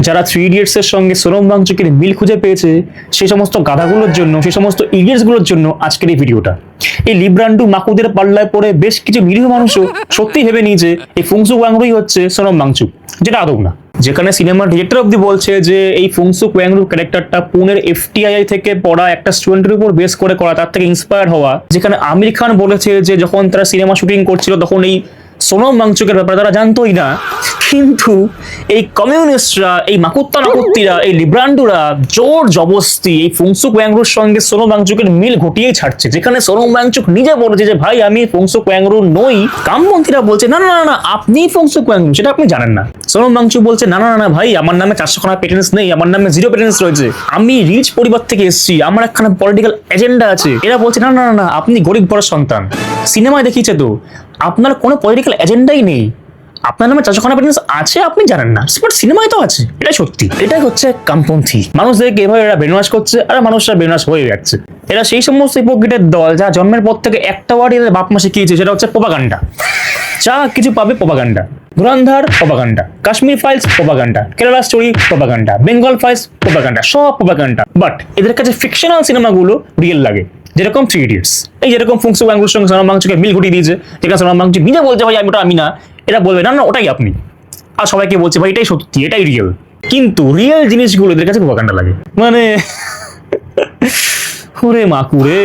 যারা three idiots এর সঙ্গে সোনম ওয়াংচুকের মিল খুঁজে পেয়েছে সেই সমস্ত গাধাগুলোর জন্য, সেই সমস্ত ইডিয়টস গুলোর জন্য আজকের এই ভিডিওটা। এই লিব্রান্ডু মাকুদের পাল্লায় পড়ে বেশ কিছু নিরীহ মানুষও সত্যি ভেবে নিয়েছে এই ফুংসুক ওয়াংরুই হচ্ছে সোনম ওয়াংচুক, যেটা আদৌ না। যেখানে সিনেমার ডিরেক্টর অব্দি বলছে যে এই ফুংসুক ওয়াংরু ক্যারেক্টারটা পুনের এফটিআই থেকে পড়া একটা স্টুডেন্টের উপর বেস করে করা, তার থেকে ইন্সপায়ার হওয়া। যেখানে আমির খান বলেছে যে যখন তারা সিনেমা শুটিং করছিল তখন এই সোনম ওয়াংচুকের ব্যাপারে তারা জানতোই না, কিন্তু এই কমিউনিস্টরা, এই মাকুত্তিরা, এই লিব্রান্ডুরা জোর জবস্তি এই ফুংসুক ওয়াংরুর সঙ্গে সোনম ওয়াংচুকের মিল ঘটিয়েই ছাড়ছে। যেখানে সোনম ওয়াংচুক নিজে বলেছে যে ভাই আমি ফুংসুক ওয়াংরু নই, কামপন্থীরা বলছে না না না না আপনি ফুংসুক ওয়াংরু, সেটা আপনি জানেন না। সোনম ওয়াংচুক বলছে না না না ভাই আমার নামে 400খানা পেটেন্টস নেই, আমার নামে 0 পেটেন্টস রয়েছে, আমি রিচ পরিবার থেকে এসেছি, আমার একখানা পলিটিক্যাল এজেন্ডা আছে। এরা বলছে না না না আপনি গরিব ঘরের সন্তান। সিনেমায় দেখিয়েছে তো আপনার কোনো পলিটিক্যাল এজেন্ডাই নেই, আপনার নামে 400খানা পেটেন্টস আছে আপনি জানেন না, বাট সিনেমায় তো আছে। এটাই সত্যি, এটাই হচ্ছে কামপন্থী। মানুষদেরকে এভাবে এরা ব্রেনওয়াশ করছে আর মানুষরা ব্রেনওয়াশ হয়ে যাচ্ছে। এরা সেই সমস্ত হিপোক্রিটের দল যা জন্মের পর থেকে একটা ওয়ার্ড এদের বাপ মা শিখিয়েছে, সেটা হচ্ছে প্রোপাগান্ডা। যা কিছু পাবে propaganda, Dhurandhar propaganda, Kashmir files propaganda, Kerala story propaganda, Bengal files propaganda, সব প্রোপাগান্ডা। বাট এদের কাছে ফিকশনাল সিনেমাগুলো রিয়েল লাগে, যেরকম থ্রি ইডিয়টস। এই যেরকম ফুংসুক ওয়াংরুর সঙ্গে সোনম ওয়াংচুকের মিল ঘটিয়ে দিয়েছে, যেখানে সোনম ওয়াংচুক নিজে বলছে ভাই আমি না, এরা বলবে না না ওটাই আপনি, আর সবাইকে বলছে ভাই এটাই সত্যি, এটাই রিয়েল। কিন্তু রিয়েল জিনিসগুলো এদের কাছে প্রোপাগান্ডা লাগে। মানে ওরে মাকুরে।